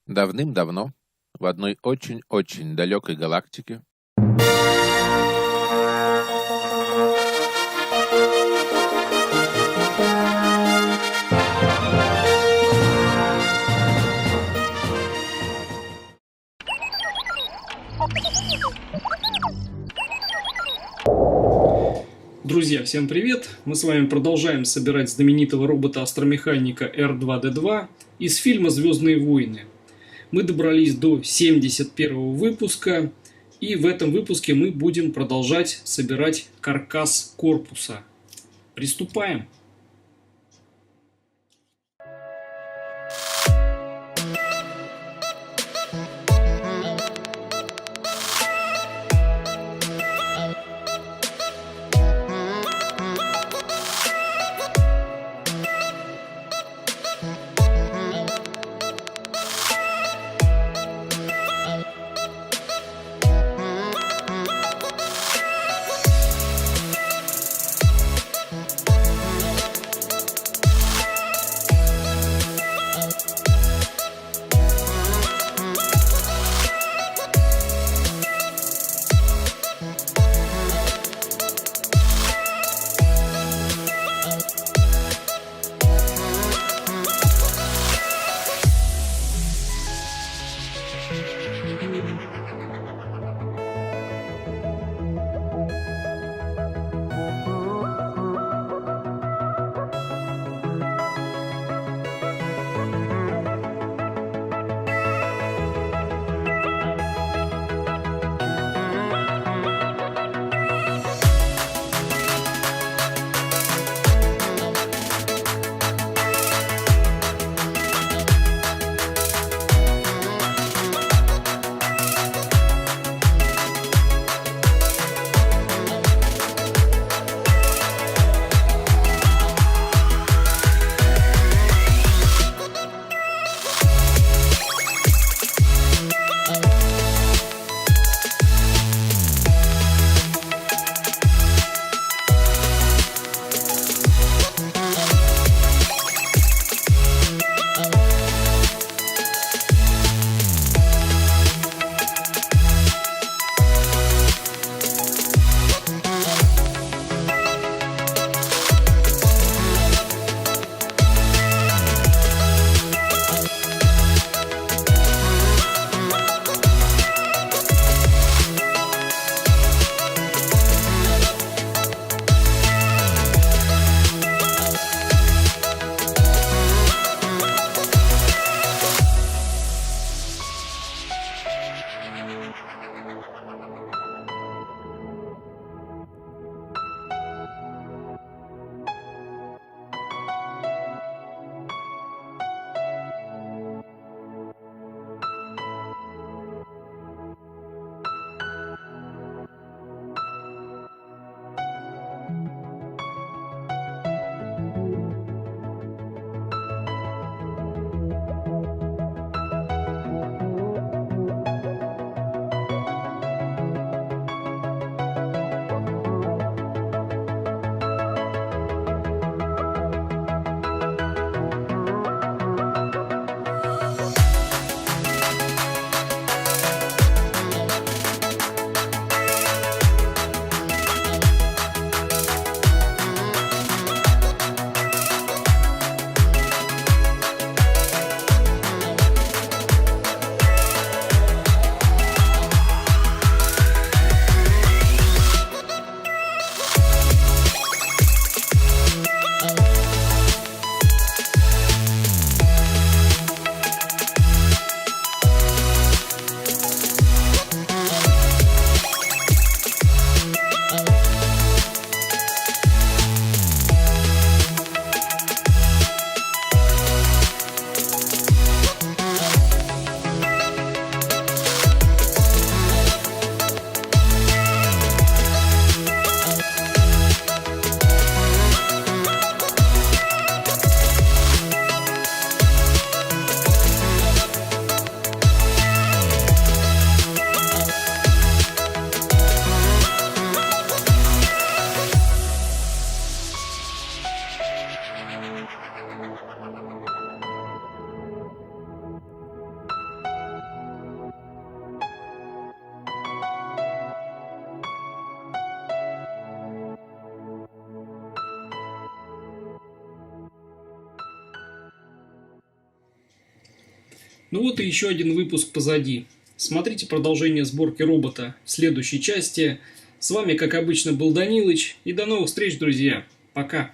Давным-давно, в одной очень-очень далекой галактике, Друзья, всем привет! Мы с вами продолжаем собирать знаменитого робота-астромеханика R2-D2 из фильма «Звёздные Войны». Мы добрались до 71-го выпуска, и в этом выпуске мы будем продолжать собирать каркас корпуса. Приступаем! Ну вот и еще один выпуск позади. Смотрите продолжение сборки робота в следующей части. С вами, как обычно, был Данилыч. И до новых встреч, друзья. Пока.